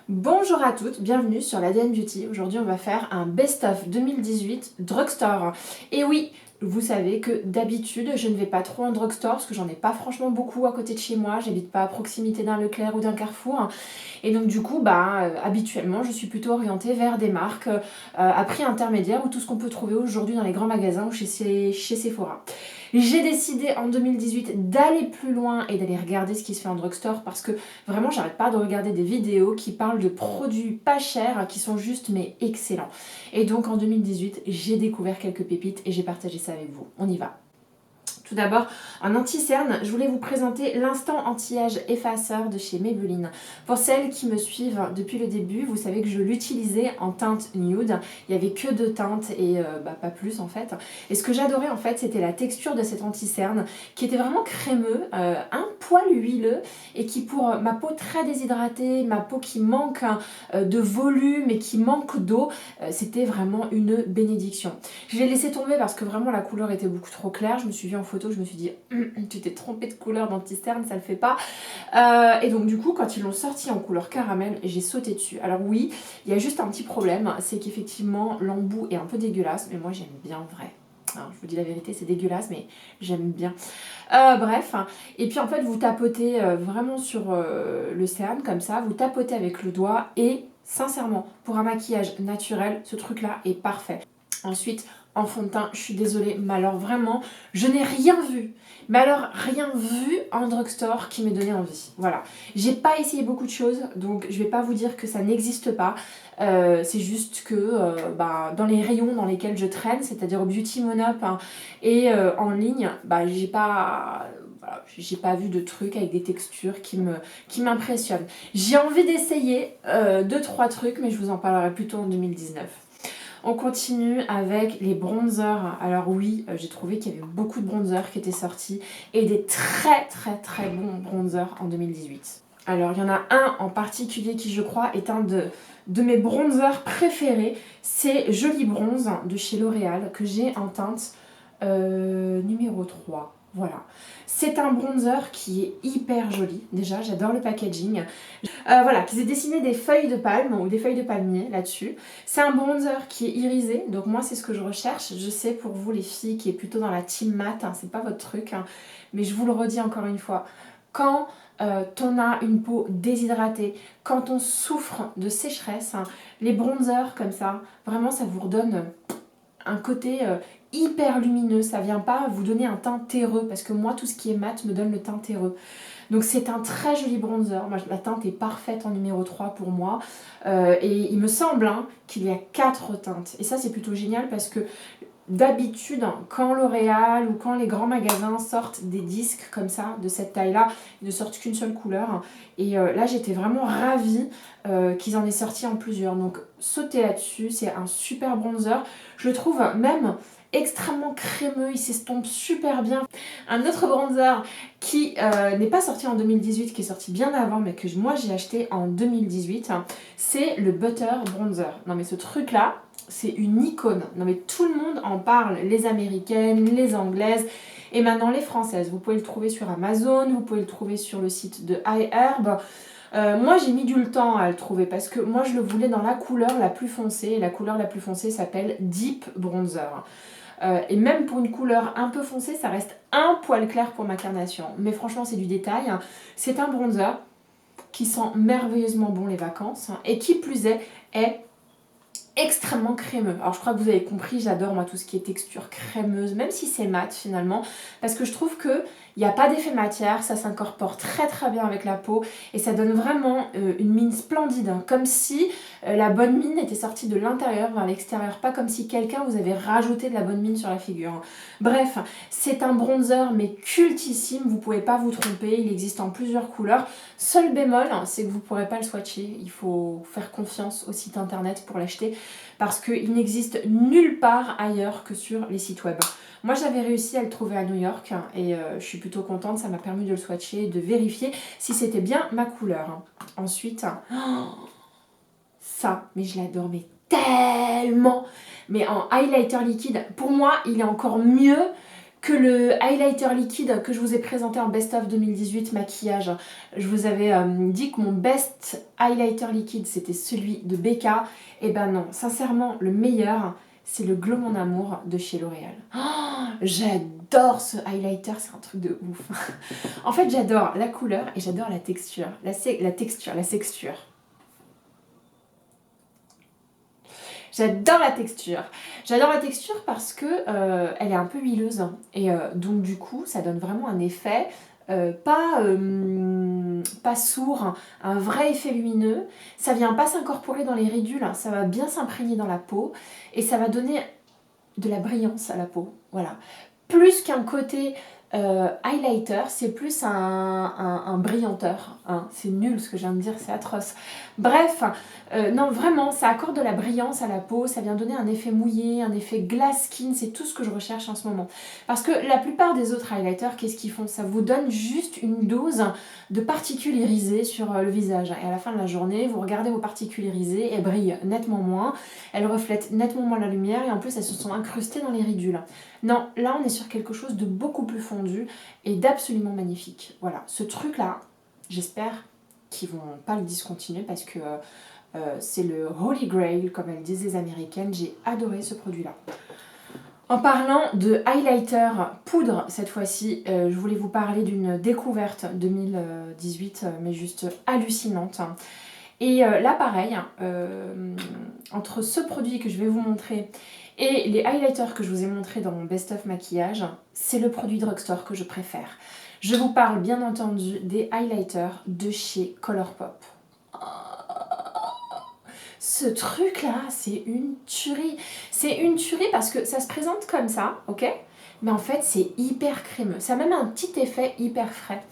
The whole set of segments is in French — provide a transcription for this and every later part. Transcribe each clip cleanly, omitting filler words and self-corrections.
Bonjour à toutes, bienvenue sur l'ADN Beauty. Aujourd'hui on va faire un best-of 2018 drugstore. Et oui, vous savez que d'habitude je ne vais pas trop en drugstore parce que j'en ai pas franchement beaucoup à côté de chez moi, j'habite pas à proximité d'un Leclerc ou d'un Carrefour. Et donc du coup, habituellement je suis plutôt orientée vers des marques à prix intermédiaire ou tout ce qu'on peut trouver aujourd'hui dans les grands magasins ou chez Sephora. J'ai décidé en 2018 d'aller plus loin et d'aller regarder ce qui se fait en drugstore parce que vraiment j'arrête pas de regarder des vidéos qui parlent de produits pas chers qui sont juste mais excellents. Et donc en 2018 j'ai découvert quelques pépites et j'ai partagé ça avec vous. On y va. Tout d'abord, en anti-cerne, je voulais vous présenter l'instant anti-âge effaceur de chez Maybelline. Pour celles qui me suivent depuis le début, vous savez que je l'utilisais en teinte nude. Il n'y avait que deux teintes et pas plus en fait. Et ce que j'adorais en fait, c'était la texture de cet anti-cerne qui était vraiment crémeux, un poil huileux et qui pour ma peau très déshydratée, ma peau qui manque de volume et qui manque d'eau, c'était vraiment une bénédiction. Je l'ai laissé tomber parce que vraiment la couleur était beaucoup trop claire. Je me suis vue en photo, je me suis dit tu t'es trompée de couleur d'anti-cerne, ça le fait pas. Et donc du coup quand ils l'ont sorti en couleur caramel, j'ai sauté dessus. Alors oui, il y a juste un petit problème, c'est qu'effectivement l'embout est un peu dégueulasse, mais moi j'aime bien vrai. Alors, je vous dis la vérité, c'est dégueulasse, mais j'aime bien. Bref, et puis en fait vous tapotez vraiment sur le cerne comme ça, vous tapotez avec le doigt et sincèrement, pour un maquillage naturel, ce truc là est parfait. Ensuite, en fond de teint, je suis désolée, mais alors vraiment, je n'ai rien vu. Mais alors, rien vu en drugstore qui m'ait donné envie. Voilà. J'ai pas essayé beaucoup de choses, donc je vais pas vous dire que ça n'existe pas. C'est juste que dans les rayons dans lesquels je traîne, c'est-à-dire au Beauty Monop et en ligne, j'ai pas... Voilà, j'ai pas vu de trucs avec des textures qui m'impressionnent. J'ai envie d'essayer 2-3 trucs, mais je vous en parlerai plutôt en 2019. On continue avec les bronzers. Alors oui, j'ai trouvé qu'il y avait beaucoup de bronzers qui étaient sortis et des très très très bons bronzers en 2018. Alors il y en a un en particulier qui je crois est un de mes bronzers préférés. C'est Joli Bronze de chez L'Oréal que j'ai en teinte numéro 3. Voilà. C'est un bronzer qui est hyper joli. Déjà, j'adore le packaging. Voilà, qu'ils aient dessiné des feuilles de palme ou des feuilles de palmier là-dessus. C'est un bronzer qui est irisé, donc moi c'est ce que je recherche. Je sais pour vous les filles qui est plutôt dans la team mat, c'est pas votre truc, mais je vous le redis encore une fois. Quand on a une peau déshydratée, quand on souffre de sécheresse, les bronzers comme ça, vraiment ça vous redonne un côté hyper lumineux. Ça vient pas vous donner un teint terreux, parce que moi tout ce qui est mat me donne le teint terreux. Donc c'est un très joli bronzer. Moi, la teinte est parfaite en numéro 3 pour moi. Et il me semble qu'il y a 4 teintes. Et ça c'est plutôt génial parce que d'habitude, quand L'Oréal ou quand les grands magasins sortent des disques comme ça, de cette taille-là, ils ne sortent qu'une seule couleur. Et là, j'étais vraiment ravie qu'ils en aient sorti en plusieurs. Donc, sautez là-dessus, c'est un super bronzer. Je le trouve même extrêmement crémeux, il s'estompe super bien. Un autre bronzer qui n'est pas sorti en 2018, qui est sorti bien avant, mais que moi j'ai acheté en 2018, c'est le Butter Bronzer. Non mais ce truc-là, c'est une icône. Non mais tout le monde en parle, les américaines, les anglaises et maintenant les françaises. Vous pouvez le trouver sur Amazon, vous pouvez le trouver sur le site de iHerb. Moi j'ai mis du temps à le trouver parce que moi je le voulais dans la couleur la plus foncée et la couleur la plus foncée s'appelle Deep Bronzer. Et même pour une couleur un peu foncée, ça reste un poil clair pour ma carnation. Mais franchement, c'est du détail. C'est un bronzer qui sent merveilleusement bon les vacances et qui plus est extrêmement crémeux. Alors je crois que vous avez compris, j'adore moi tout ce qui est texture crémeuse, même si c'est mat finalement, parce que je trouve que il n'y a pas d'effet matière, ça s'incorpore très très bien avec la peau et ça donne vraiment une mine splendide, comme si la bonne mine était sortie de l'intérieur vers l'extérieur, pas comme si quelqu'un vous avait rajouté de la bonne mine sur la figure. Bref, c'est un bronzer mais cultissime, vous pouvez pas vous tromper, il existe en plusieurs couleurs. Seul bémol, c'est que vous ne pourrez pas le swatcher, il faut faire confiance au site internet pour l'acheter parce qu'il n'existe nulle part ailleurs que sur les sites web. Moi j'avais réussi à le trouver à New York et je suis plutôt contente, ça m'a permis de le swatcher, de vérifier si c'était bien ma couleur. Ensuite, ça, mais je l'adore mais tellement, mais en highlighter liquide, pour moi il est encore mieux que le highlighter liquide que je vous ai présenté en Best of 2018 maquillage. Je vous avais dit que mon best highlighter liquide c'était celui de Becca. Et ben non, sincèrement le meilleur c'est le Glow Mon Amour de chez L'Oréal. Oh, j'adore ce highlighter, c'est un truc de ouf. En fait j'adore la couleur et j'adore la texture. La texture. J'adore la texture. J'adore la texture parce que elle est un peu huileuse. Et donc du coup, ça donne vraiment un effet pas sourd, un vrai effet lumineux. Ça vient pas s'incorporer dans les ridules, hein, ça va bien s'imprégner dans la peau. Et ça va donner de la brillance à la peau. Voilà. Plus qu'un côté highlighter, c'est plus un brillanteur. Hein. C'est nul ce que je viens de dire, c'est atroce. Bref, non vraiment, ça accorde de la brillance à la peau, ça vient donner un effet mouillé, un effet glass skin, c'est tout ce que je recherche en ce moment. Parce que la plupart des autres highlighters, qu'est-ce qu'ils font? Ça vous donne juste une dose de particules irisées sur le visage. Et à la fin de la journée, vous regardez vos particules irisées, elles brillent nettement moins, elles reflètent nettement moins la lumière et en plus elles se sont incrustées dans les ridules. Non, là on est sur quelque chose de beaucoup plus fondu et d'absolument magnifique. Voilà, ce truc-là, j'espère qu'ils vont pas le discontinuer parce que c'est le Holy Grail, comme elles disent les Américaines. J'ai adoré ce produit-là. En parlant de highlighter poudre, cette fois-ci, je voulais vous parler d'une découverte 2018, mais juste hallucinante. Et là, pareil, entre ce produit que je vais vous montrer et les highlighters que je vous ai montrés dans mon best-of maquillage, c'est le produit drugstore que je préfère. Je vous parle bien entendu des highlighters de chez Colourpop. Ce truc-là, c'est une tuerie. C'est une tuerie parce que ça se présente comme ça, ok? Mais en fait, c'est hyper crémeux. Ça a même un petit effet hyper frais.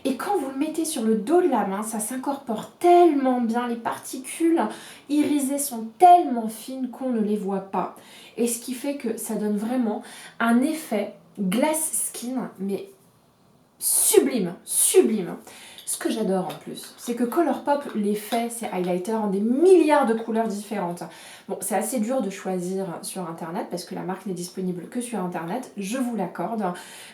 Et quand vous le mettez sur le dos de la main, ça s'incorpore tellement bien. Les particules irisées sont tellement fines qu'on ne les voit pas. Et ce qui fait que ça donne vraiment un effet glass skin, mais sublime, sublime. Ce que j'adore en plus, c'est que Colourpop les fait, ces highlighters, en des milliards de couleurs différentes. Bon, c'est assez dur de choisir sur internet parce que la marque n'est disponible que sur internet, je vous l'accorde.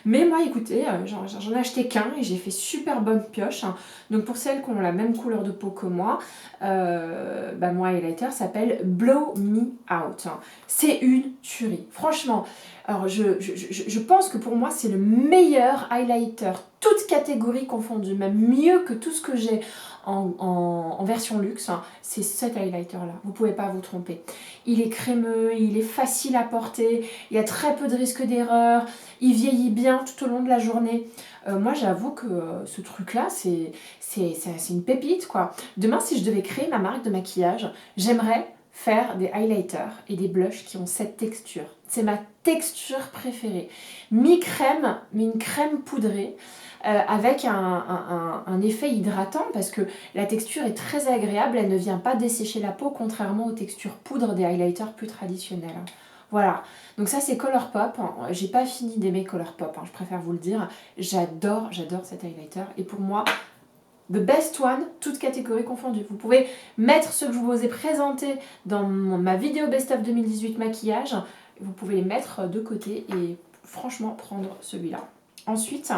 Mais moi, écoutez, j'en ai acheté qu'un et j'ai fait super bonne pioche. Donc pour celles qui ont la même couleur de peau que moi, mon highlighter s'appelle Blow Me Out. C'est une tuerie, franchement. Alors je pense que pour moi c'est le meilleur highlighter, toute catégorie confondue, même mieux que tout ce que j'ai en version luxe, hein, c'est cet highlighter là, vous pouvez pas vous tromper. Il est crémeux, il est facile à porter, il y a très peu de risque d'erreur, il vieillit bien tout au long de la journée. Moi j'avoue que ce truc là c'est une pépite quoi. Demain si je devais créer ma marque de maquillage, j'aimerais faire des highlighters et des blushs qui ont cette texture. C'est ma texture préférée. Mi-crème, mais une crème poudrée avec un effet hydratant parce que la texture est très agréable, elle ne vient pas dessécher la peau contrairement aux textures poudre des highlighters plus traditionnels. Voilà, donc ça c'est Colourpop. J'ai pas fini d'aimer Colourpop, je préfère vous le dire. J'adore cet highlighter et pour moi, the best one, toutes catégories confondues. Vous pouvez mettre ceux que je vous ai présentés dans ma vidéo Best of 2018 maquillage. Vous pouvez les mettre de côté et franchement prendre celui-là. Ensuite,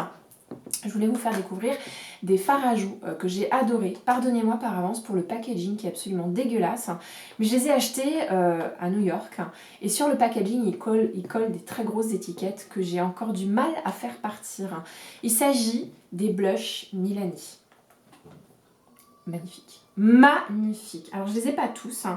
je voulais vous faire découvrir des fards à joues que j'ai adorés. Pardonnez-moi par avance pour le packaging qui est absolument dégueulasse. Mais je les ai achetés à New York. Et sur le packaging, ils collent des très grosses étiquettes que j'ai encore du mal à faire partir. Il s'agit des blushs Milani. Magnifique. Magnifique. Alors je les ai pas tous,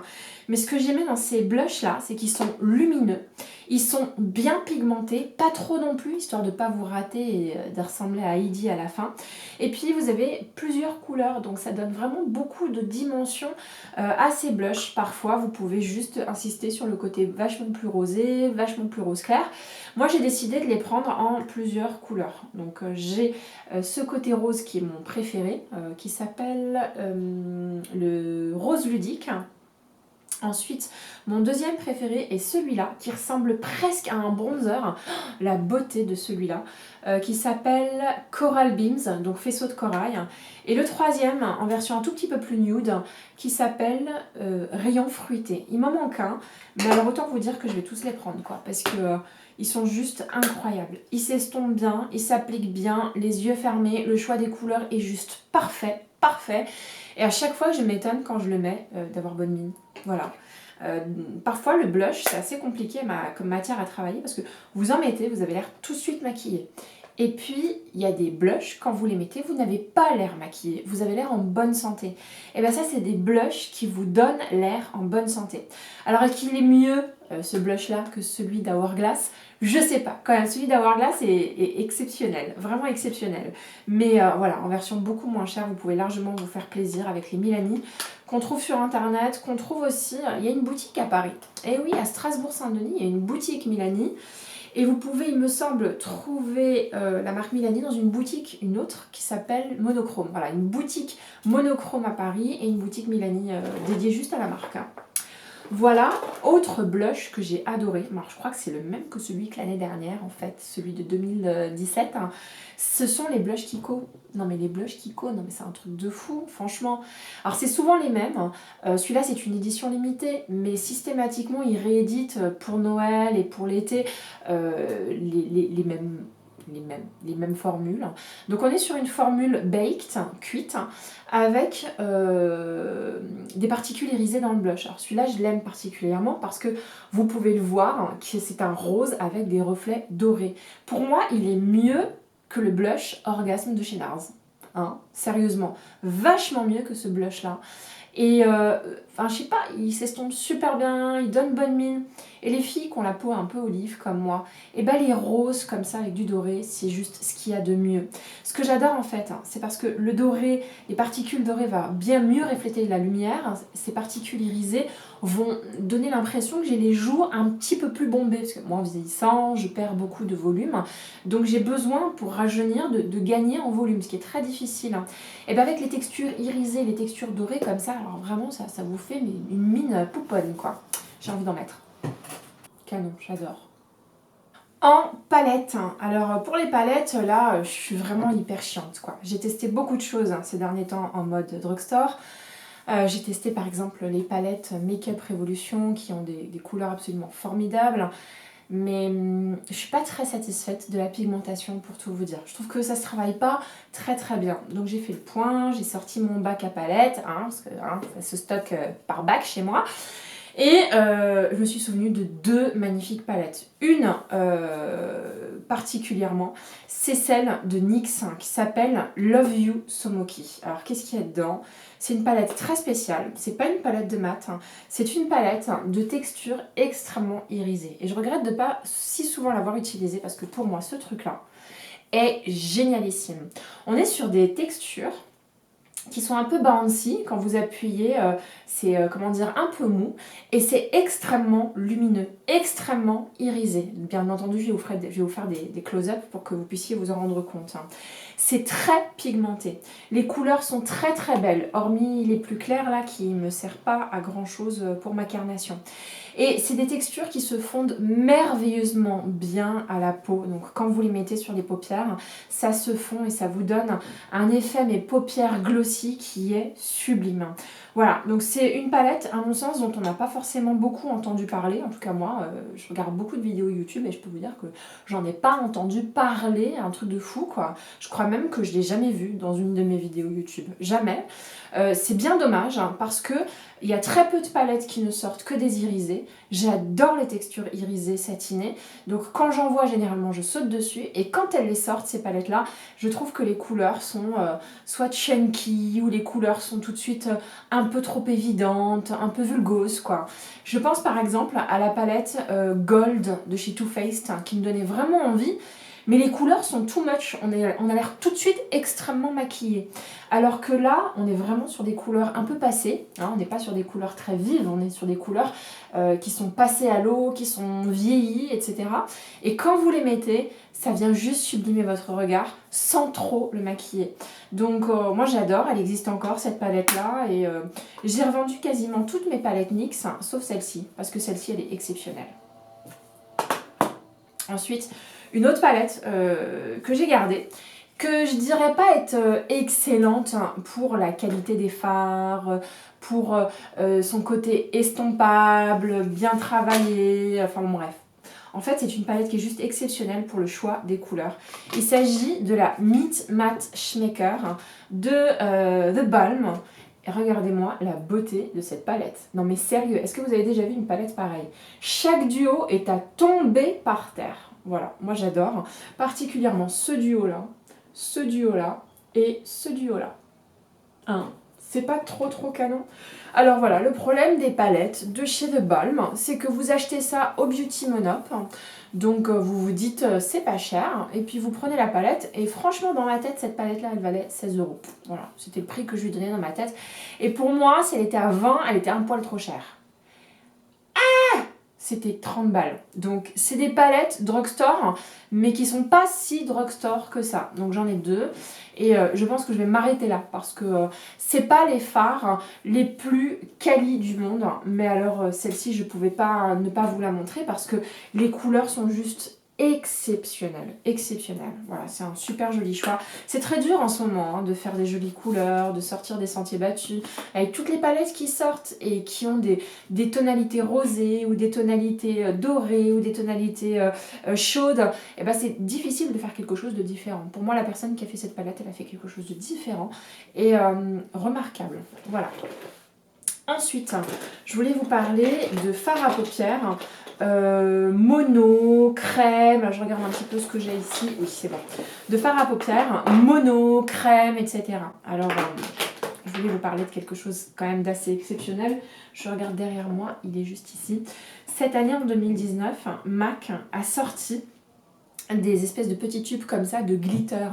mais ce que j'aimais dans ces blushs là, c'est qu'ils sont lumineux, ils sont bien pigmentés, pas trop non plus, histoire de pas vous rater et de ressembler à Heidi à la fin. Et puis vous avez plusieurs couleurs, donc ça donne vraiment beaucoup de dimensions à ces blushs. Parfois vous pouvez juste insister sur le côté vachement plus rosé, vachement plus rose clair. Moi j'ai décidé de les prendre en plusieurs couleurs. Donc j'ai ce côté rose qui est mon préféré, qui s'appelle le rose ludique. Ensuite, mon deuxième préféré est celui-là, qui ressemble presque à un bronzer, la beauté de celui-là, qui s'appelle Coral Beams, donc faisceau de corail. Et le troisième, en version un tout petit peu plus nude, qui s'appelle Rayon fruité. Il m'en manque un, mais alors autant vous dire que je vais tous les prendre, quoi, parce que ils sont juste incroyables. Ils s'estompent bien, ils s'appliquent bien, les yeux fermés, le choix des couleurs est juste parfait, parfait. Et à chaque fois, je m'étonne quand je le mets d'avoir bonne mine. Voilà. Parfois, le blush, c'est assez compliqué comme matière à travailler parce que vous en mettez, vous avez l'air tout de suite maquillé. Et puis, il y a des blushs, quand vous les mettez, vous n'avez pas l'air maquillé, vous avez l'air en bonne santé. Et bien ça, c'est des blushs qui vous donnent l'air en bonne santé. Alors, est-ce qu'il est mieux, ce blush-là, que celui d'Hourglass? Je sais pas. Quand même, celui d'Hourglass est exceptionnel, vraiment exceptionnel. Mais voilà, en version beaucoup moins chère, vous pouvez largement vous faire plaisir avec les Milani qu'on trouve sur internet, qu'on trouve aussi, il y a une boutique à Paris. Et oui, à Strasbourg-Saint-Denis, il y a une boutique Milani. Et vous pouvez, il me semble, trouver la marque Milani dans une boutique, une autre, qui s'appelle Monochrome. Voilà, une boutique Monochrome à Paris et une boutique Milani dédiée juste à la marque. Hein. Voilà, autre blush que j'ai adoré. Alors, je crois que c'est le même que celui que l'année dernière, en fait, celui de 2017. Hein. Ce sont les blushs Kiko. Non, mais les blushs Kiko, non, mais c'est un truc de fou, franchement. Alors, c'est souvent les mêmes. Hein. Celui-là, c'est une édition limitée, mais systématiquement, ils rééditent pour Noël et pour l'été les mêmes formules. Donc on est sur une formule baked, cuite, avec des particules irisées dans le blush. Alors celui-là, je l'aime particulièrement parce que vous pouvez le voir, c'est un rose avec des reflets dorés. Pour moi, il est mieux que le blush Orgasme de chez NARS. Hein, sérieusement, vachement mieux que ce blush-là. Et je sais pas, il s'estompe super bien, il donne bonne mine. Et les filles qui ont la peau un peu olive comme moi, et ben les roses comme ça avec du doré, c'est juste ce qu'il y a de mieux. Ce que j'adore en fait, hein, c'est parce que le doré, les particules dorées vont bien mieux refléter la lumière. Ces particules irisées vont donner l'impression que j'ai les joues un petit peu plus bombées. Parce que moi en vieillissant, je perds beaucoup de volume. Donc j'ai besoin pour rajeunir de gagner en volume, ce qui est très difficile. Hein. Et bien avec les textures irisées, les textures dorées comme ça, alors vraiment ça vous fait une mine pouponne quoi. J'ai envie d'en mettre. Canon, j'adore. En palette, alors pour les palettes, là, je suis vraiment hyper chiante, quoi. J'ai testé beaucoup de choses ces derniers temps en mode drugstore. J'ai testé par exemple les palettes Make-up Revolution qui ont des couleurs absolument formidables. Mais je suis pas très satisfaite de la pigmentation pour tout vous dire. Je trouve que ça se travaille pas très très bien. Donc j'ai fait le point, j'ai sorti mon bac à palettes, parce que ça se stocke par bac chez moi. Et je me suis souvenue de deux magnifiques palettes. Une particulièrement, c'est celle de NYX qui s'appelle Love You Somoki. Alors qu'est-ce qu'il y a dedans? C'est une palette très spéciale, c'est pas une palette de mat, c'est une palette de texture extrêmement irisée. Et je regrette de pas si souvent l'avoir utilisée parce que pour moi ce truc-là est génialissime. On est sur des textures qui sont un peu bouncy, quand vous appuyez, c'est comment dire, un peu mou, et c'est extrêmement lumineux, extrêmement irisé. Bien entendu, je vais vous faire des close-up pour que vous puissiez vous en rendre compte. Hein. C'est très pigmenté. Les couleurs sont très très belles, hormis les plus claires là qui ne me servent pas à grand chose pour ma carnation. Et c'est des textures qui se fondent merveilleusement bien à la peau. Donc quand vous les mettez sur les paupières, ça se fond et ça vous donne un effet mes paupières glossy qui est sublime. Voilà, donc c'est une palette, à mon sens, dont on n'a pas forcément beaucoup entendu parler. En tout cas moi, je regarde beaucoup de vidéos YouTube et je peux vous dire que j'en ai pas entendu parler, un truc de fou quoi. Je crois même que je l'ai jamais vu dans une de mes vidéos YouTube. Jamais. C'est bien dommage parce que il y a très peu de palettes qui ne sortent que des irisées. J'adore les textures irisées, satinées. Donc quand j'en vois, généralement, je saute dessus. Et quand elles les sortent, ces palettes-là, je trouve que les couleurs sont soit chunky ou les couleurs sont tout de suite un peu trop évidentes, un peu vulgoses, quoi. Je pense par exemple à la palette Gold de chez Too Faced qui me donnait vraiment envie. Mais les couleurs sont too much, on a l'air tout de suite extrêmement maquillé. Alors que là, on est vraiment sur des couleurs un peu passées, hein, on n'est pas sur des couleurs très vives, on est sur des couleurs qui sont passées à l'eau, qui sont vieillies, etc. Et quand vous les mettez, ça vient juste sublimer votre regard sans trop le maquiller. Donc moi j'adore, elle existe encore cette palette là et j'ai revendu quasiment toutes mes palettes NYX, hein, sauf celle-ci, parce que celle-ci elle est exceptionnelle. Ensuite, une autre palette que j'ai gardée, que je dirais pas être excellente pour la qualité des fards, pour son côté estompable, bien travaillé, enfin bon, bref. En fait, c'est une palette qui est juste exceptionnelle pour le choix des couleurs. Il s'agit de la Meet Matte Schmecker de The Balm. Et regardez-moi la beauté de cette palette. Non mais sérieux, est-ce que vous avez déjà vu une palette pareille? Chaque duo est à tomber par terre. Voilà, moi j'adore. Particulièrement ce duo-là et ce duo-là. Hein, c'est pas trop canon. Alors voilà, le problème des palettes de chez The Balm, c'est que vous achetez ça au Beauty Monop. Donc vous vous dites c'est pas cher, et puis vous prenez la palette, et franchement dans ma tête, cette palette-là, elle valait 16 €. Voilà, c'était le prix que je lui donnais dans ma tête. Et pour moi, si elle était à 20, elle était un poil trop chère. C'était 30 balles. Donc c'est des palettes drugstore, mais qui sont pas si drugstore que ça. Donc j'en ai deux. Et je pense que je vais m'arrêter là, parce que c'est pas les fards les plus quali du monde. Mais alors celle-ci, je pouvais pas ne pas vous la montrer, parce que les couleurs sont juste exceptionnelles. Voilà, c'est un super joli choix. C'est très dur en ce moment de faire des jolies couleurs, de sortir des sentiers battus. Avec toutes les palettes qui sortent et qui ont des tonalités rosées ou des tonalités dorées ou des tonalités chaudes, et ben c'est difficile de faire quelque chose de différent. Pour moi, la personne qui a fait cette palette, elle a fait quelque chose de différent et remarquable. Voilà. Ensuite, je voulais vous parler de fard à paupières mono, crème. Alors, je regarde un petit peu ce que j'ai ici. Oui, c'est bon. De fard à paupières, mono, crème, etc. Alors, je voulais vous parler de quelque chose quand même d'assez exceptionnel. Je regarde derrière moi, il est juste ici. Cette année, en 2019, MAC a sorti des espèces de petits tubes comme ça de glitter.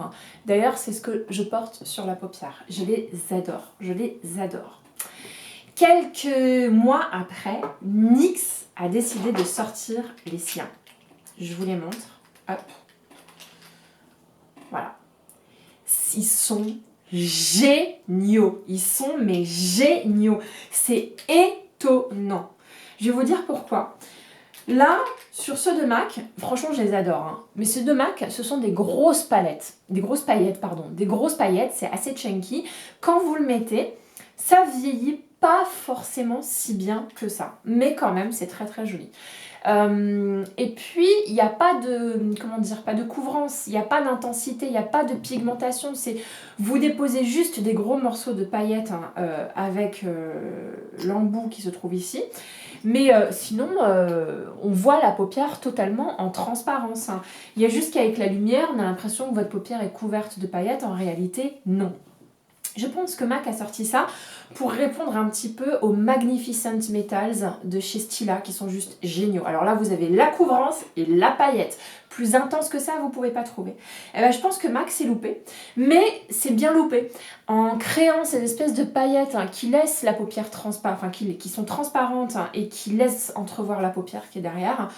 D'ailleurs, c'est ce que je porte sur la paupière. Je les adore. Quelques mois après, NYX a décidé de sortir les siens. Je vous les montre. Hop. Voilà. Ils sont géniaux. Ils sont mais géniaux. C'est étonnant. Je vais vous dire pourquoi. Là, sur ceux de MAC, franchement, je les adore. Hein. Mais ceux de MAC, ce sont des grosses palettes. Des grosses paillettes, c'est assez chunky. Quand vous le mettez, ça vieillit pas forcément si bien que ça. Mais quand même, c'est très joli. Et puis, il n'y a pas de, pas de couvrance, il n'y a pas d'intensité, il n'y a pas de pigmentation. Vous déposez juste des gros morceaux de paillettes avec l'embout qui se trouve ici. Mais sinon, on voit la paupière totalement en transparence. Hein. Il y a juste qu'avec la lumière, on a l'impression que votre paupière est couverte de paillettes. En réalité, non. Je pense que MAC a sorti ça pour répondre un petit peu aux Magnificent Metals de chez Stila qui sont juste géniaux. Alors là, vous avez la couvrance et la paillette. Plus intense que ça, vous ne pouvez pas trouver. Et ben, je pense que MAC s'est loupé, mais c'est bien loupé. En créant ces espèces de paillettes qui laissent la paupière transparente, enfin qui sont transparentes et qui laissent entrevoir la paupière qui est derrière,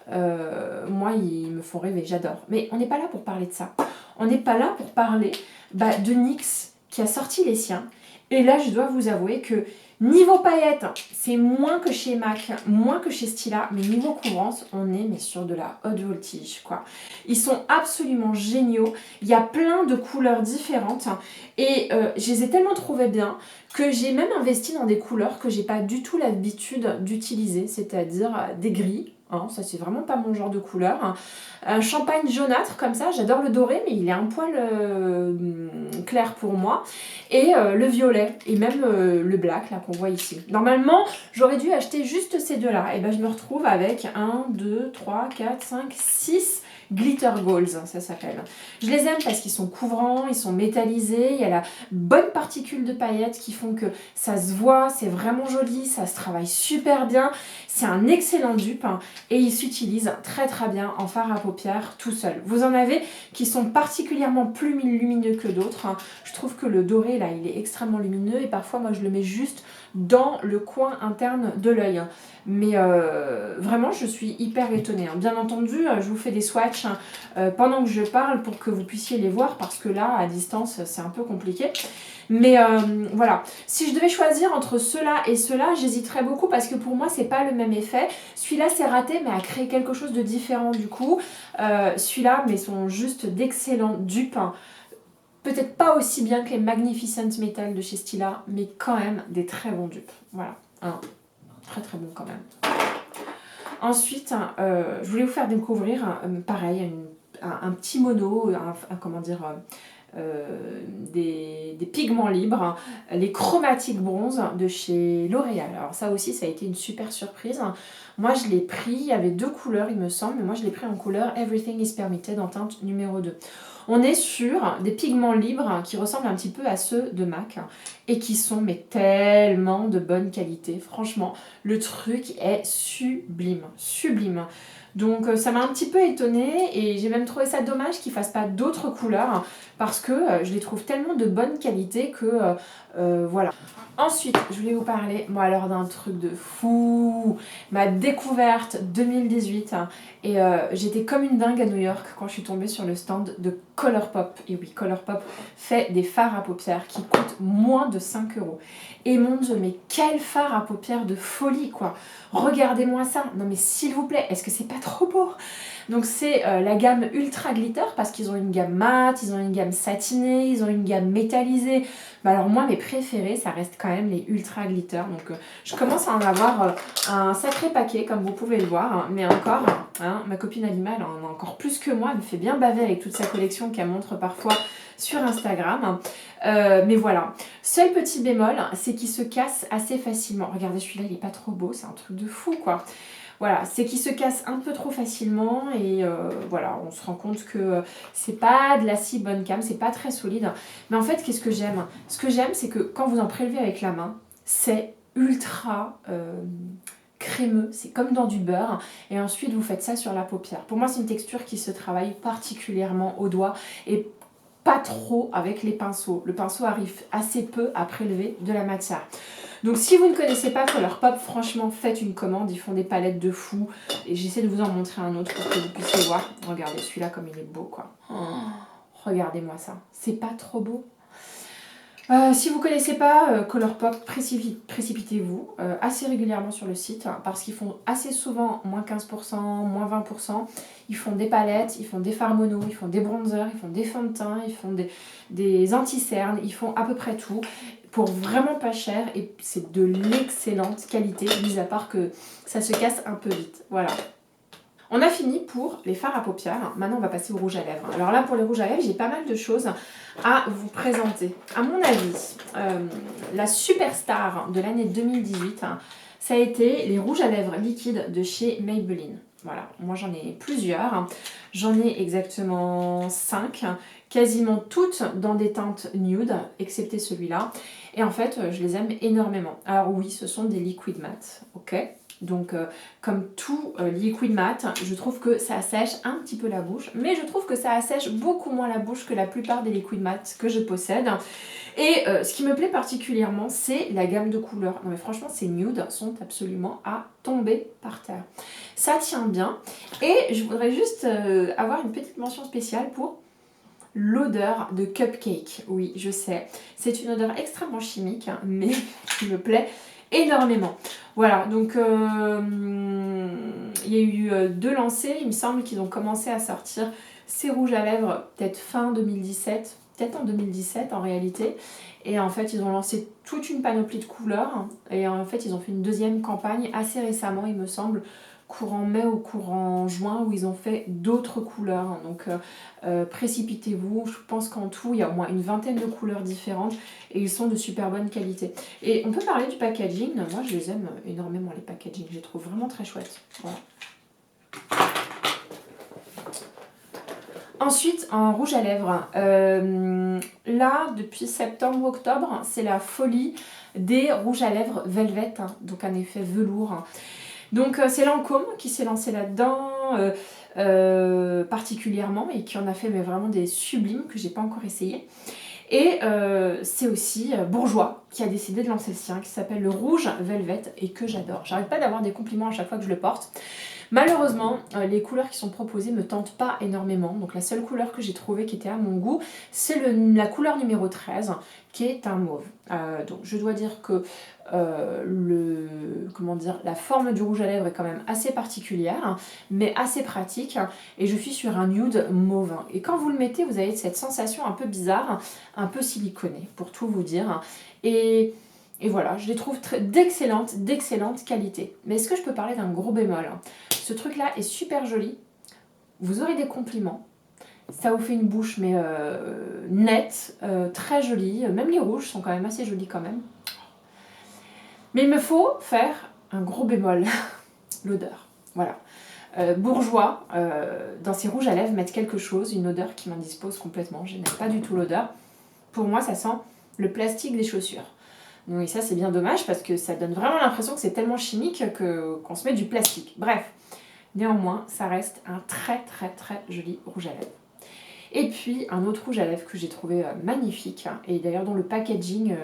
moi, ils me font rêver, j'adore. Mais on n'est pas là pour parler de ça. On n'est pas là pour parler de NYX qui a sorti les siens. Et là, je dois vous avouer que niveau paillettes, c'est moins que chez MAC, moins que chez Stila, mais niveau couvrance, on est mais sur de la haute voltige, quoi. Ils sont absolument géniaux. Il y a plein de couleurs différentes et je les ai tellement trouvées bien que j'ai même investi dans des couleurs que j'ai pas du tout l'habitude d'utiliser, c'est-à-dire des gris. Hein, ça c'est vraiment pas mon genre de couleur. Un champagne jaunâtre comme ça, j'adore le doré mais il est un poil clair pour moi. Et le violet et même le black là qu'on voit ici. Normalement j'aurais dû acheter juste ces deux là. Et ben je me retrouve avec 1, 2, 3, 4, 5, 6 Glitter Goals, ça s'appelle. Je les aime parce qu'ils sont couvrants, ils sont métallisés, il y a la bonne particule de paillettes qui font que ça se voit, c'est vraiment joli, ça se travaille super bien. C'est un excellent dupe hein, et il s'utilise très très bien en fard à paupières tout seul. Vous en avez qui sont particulièrement plus lumineux que d'autres. Hein. Je trouve que le doré là, il est extrêmement lumineux et parfois moi je le mets juste dans le coin interne de l'œil. Mais vraiment, je suis hyper étonnée. Hein. Bien entendu, je vous fais des swatchs pendant que je parle pour que vous puissiez les voir parce que là, à distance, c'est un peu compliqué. Mais voilà, si je devais choisir entre ceux-là et ceux-là, j'hésiterais beaucoup parce que pour moi, c'est pas le même effet. Celui-là, c'est raté, mais a créé quelque chose de différent du coup. Celui-là, mais sont juste d'excellents dupes. Hein. Peut-être pas aussi bien que les Magnificent Metal de chez Stila, mais quand même des très bons dupes. Voilà, très très bon quand même. Ensuite, je voulais vous faire découvrir, pareil, un petit mono, comment dire, des pigments libres, hein, les chromatiques bronze de chez L'Oréal. Alors ça aussi, ça a été une super surprise. Moi, je l'ai pris, il y avait 2 couleurs, il me semble, mais moi, je l'ai pris en couleur Everything is Permitted en teinte numéro 2. On est sur des pigments libres qui ressemblent un petit peu à ceux de MAC et qui sont mais tellement de bonne qualité. Franchement, le truc est sublime, sublime. Donc ça m'a un petit peu étonnée et j'ai même trouvé ça dommage qu'ils ne fassent pas d'autres couleurs parce que je les trouve tellement de bonne qualité que voilà. Ensuite, je voulais vous parler, moi alors d'un truc de fou, ma découverte 2018 hein, et j'étais comme une dingue à New York quand je suis tombée sur le stand de Colourpop. Et oui, Colourpop fait des fards à paupières qui coûtent moins de 5 €. Et mon Dieu, mais quel fard à paupières de folie quoi. Regardez-moi ça, non mais s'il vous plaît, est-ce que c'est pas trop beau? Donc c'est la gamme Ultra Glitter parce qu'ils ont une gamme mat, ils ont une gamme satinée, ils ont une gamme métallisée. Bah alors moi mes préférés ça reste quand même les Ultra Glitter. Donc je commence à en avoir un sacré paquet comme vous pouvez le voir. Hein, mais encore, hein, ma copine Alima elle en a encore plus que moi, elle me fait bien baver avec toute sa collection qu'elle montre parfois sur Instagram. Mais voilà, seul petit bémol, c'est qu'il se casse assez facilement. Regardez celui-là, il est pas trop beau, c'est un truc de fou quoi. Voilà, c'est qu'il se casse un peu trop facilement et voilà, on se rend compte que c'est pas de la si bonne cam, c'est pas très solide. Mais en fait, qu'est-ce que j'aime? Ce que j'aime, c'est que quand vous en prélevez avec la main, c'est ultra crémeux, c'est comme dans du beurre. Et ensuite, vous faites ça sur la paupière. Pour moi, c'est une texture qui se travaille particulièrement au doigt et pas trop avec les pinceaux. Le pinceau arrive assez peu à prélever de la matière. Donc si vous ne connaissez pas Colourpop, franchement faites une commande, ils font des palettes de fou. Et j'essaie de vous en montrer un autre pour que vous puissiez voir. Regardez celui-là comme il est beau quoi. Oh, regardez-moi ça, c'est pas trop beau? Si vous ne connaissez pas Colourpop, précipitez-vous assez régulièrement sur le site hein, parce qu'ils font assez souvent moins 15%, moins 20%. Ils font des palettes, ils font des fards mono, ils font des bronzers, ils font des fonds de teint, ils font des anti-cernes, ils font à peu près tout pour vraiment pas cher et c'est de l'excellente qualité, mis à part que ça se casse un peu vite. Voilà. On a fini pour les fards à paupières. Maintenant, on va passer au rouge à lèvres. Alors là, pour les rouges à lèvres, j'ai pas mal de choses à vous présenter. À mon avis, la superstar de l'année 2018, ça a été les rouges à lèvres liquides de chez Maybelline. Voilà, moi j'en ai plusieurs. J'en ai exactement 5, quasiment toutes dans des teintes nude, excepté celui-là. Et en fait, je les aime énormément. Alors oui, ce sont des liquid matte, ok ? Donc comme tout liquid matte, je trouve que ça assèche un petit peu la bouche, mais je trouve que ça assèche beaucoup moins la bouche que la plupart des liquid matte que je possède. Et ce qui me plaît particulièrement, c'est la gamme de couleurs. Non mais franchement, ces nudes sont absolument à tomber par terre. Ça tient bien. Et je voudrais juste avoir une petite mention spéciale pour l'odeur de cupcake. Oui, je sais, c'est une odeur extrêmement chimique, hein, mais qui me plaît énormément. Voilà, donc il y a eu 2 lancers, il me semble qu'ils ont commencé à sortir ces rouges à lèvres peut-être fin 2017, peut-être en 2017 en réalité. Et en fait, ils ont lancé toute une panoplie de couleurs. Et en fait, ils ont fait une deuxième campagne assez récemment, il me semble, courant mai ou courant juin, où ils ont fait d'autres couleurs. Donc précipitez-vous, je pense qu'en tout, il y a au moins une vingtaine de couleurs différentes et ils sont de super bonne qualité. Et on peut parler du packaging. Moi, je les aime énormément, les packaging. Je les trouve vraiment très chouettes. Voilà. Ensuite, en rouge à lèvres, là, depuis septembre-octobre, c'est la folie des rouges à lèvres Velvet, hein, donc un effet velours. Donc c'est Lancôme qui s'est lancé là-dedans particulièrement et qui en a fait mais vraiment des sublimes que j'ai pas encore essayé. Et c'est aussi Bourjois qui a décidé de lancer le sien, qui s'appelle le rouge Velvet et que j'adore. J'arrête pas d'avoir des compliments à chaque fois que je le porte. Malheureusement, les couleurs qui sont proposées me tentent pas énormément. Donc la seule couleur que j'ai trouvée qui était à mon goût, c'est la couleur numéro 13, qui est un mauve. Donc je dois dire que la forme du rouge à lèvres est quand même assez particulière, mais assez pratique. Et je suis sur un nude mauve. Et quand vous le mettez, vous avez cette sensation un peu bizarre, un peu siliconée, pour tout vous dire. Et voilà, je les trouve d'excellente qualité. Mais est-ce que je peux parler d'un gros bémol? Ce truc-là est super joli. Vous aurez des compliments. Ça vous fait une bouche, mais nette, très jolie. Même les rouges sont quand même assez jolis quand même. Mais il me faut faire un gros bémol. L'odeur. Voilà. Bourjois, dans ses rouges à lèvres, mettent quelque chose, une odeur qui m'indispose complètement. Je n'aime pas du tout l'odeur. Pour moi, ça sent le plastique des chaussures. Donc, et ça, c'est bien dommage parce que ça donne vraiment l'impression que c'est tellement chimique qu'on se met du plastique. Bref, néanmoins, ça reste un très joli rouge à lèvres. Et puis, un autre rouge à lèvres que j'ai trouvé magnifique, et d'ailleurs dont le packaging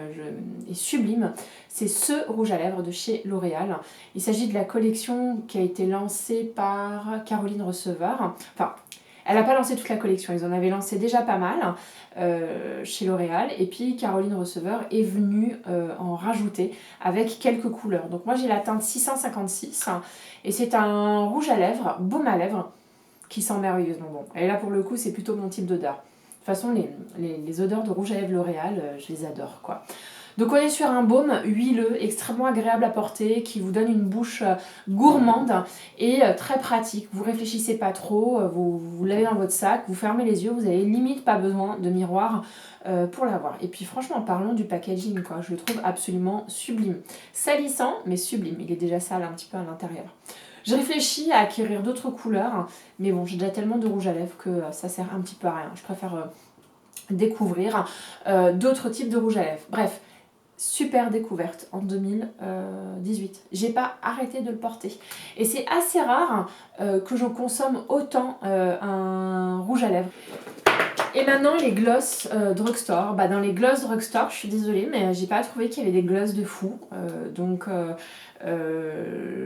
est sublime, c'est ce rouge à lèvres de chez L'Oréal. Il s'agit de la collection qui a été lancée par Caroline Receveur. Enfin, elle n'a pas lancé toute la collection, ils en avaient lancé déjà pas mal chez L'Oréal. Et puis Caroline Receveur est venue en rajouter avec quelques couleurs. Donc moi j'ai la teinte 656 et c'est un rouge à lèvres, baume à lèvres, qui sent merveilleusement bon. Et là pour le coup c'est plutôt mon type d'odeur. De toute façon les odeurs de rouge à lèvres L'Oréal, je les adore quoi. Donc on est sur un baume huileux, extrêmement agréable à porter, qui vous donne une bouche gourmande et très pratique. Vous réfléchissez pas trop, vous l'avez dans votre sac, vous fermez les yeux, vous avez limite pas besoin de miroir pour l'avoir. Et puis franchement, parlons du packaging, quoi. Je le trouve absolument sublime. Salissant, mais sublime. Il est déjà sale un petit peu à l'intérieur. Je réfléchis à acquérir d'autres couleurs, mais bon, j'ai déjà tellement de rouge à lèvres que ça sert un petit peu à rien. Je préfère découvrir d'autres types de rouge à lèvres. Bref. Super découverte en 2018. J'ai pas arrêté de le porter. Et c'est assez rare que je consomme autant un rouge à lèvres. Et maintenant les gloss drugstore. Dans les gloss drugstore, je suis désolée, mais j'ai pas trouvé qu'il y avait des gloss de fou. Donc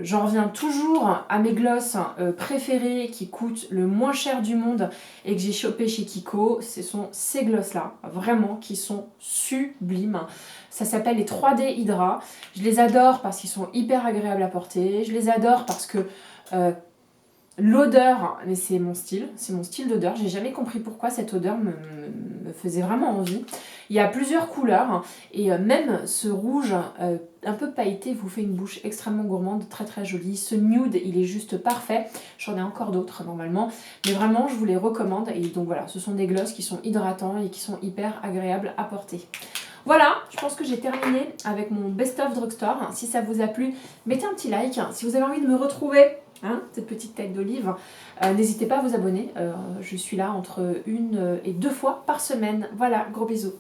j'en reviens toujours à mes gloss préférés qui coûtent le moins cher du monde et que j'ai chopé chez Kiko. Ce sont ces gloss là, vraiment, qui sont sublimes. Ça s'appelle les 3D Hydra. Je les adore parce qu'ils sont hyper agréables à porter. Je les adore parce que l'odeur, mais c'est mon style d'odeur. J'ai jamais compris pourquoi cette odeur me faisait vraiment envie. Il y a plusieurs couleurs et même ce rouge un peu pailleté vous fait une bouche extrêmement gourmande, très jolie. Ce nude, il est juste parfait. J'en ai encore d'autres normalement, mais vraiment je vous les recommande. Et donc voilà, ce sont des gloss qui sont hydratants et qui sont hyper agréables à porter. Voilà, je pense que j'ai terminé avec mon Best of Drugstore. Si ça vous a plu, mettez un petit like. Si vous avez envie de me retrouver, cette petite tête d'olive, n'hésitez pas à vous abonner. Je suis là entre 1 et 2 fois par semaine. Voilà, gros bisous.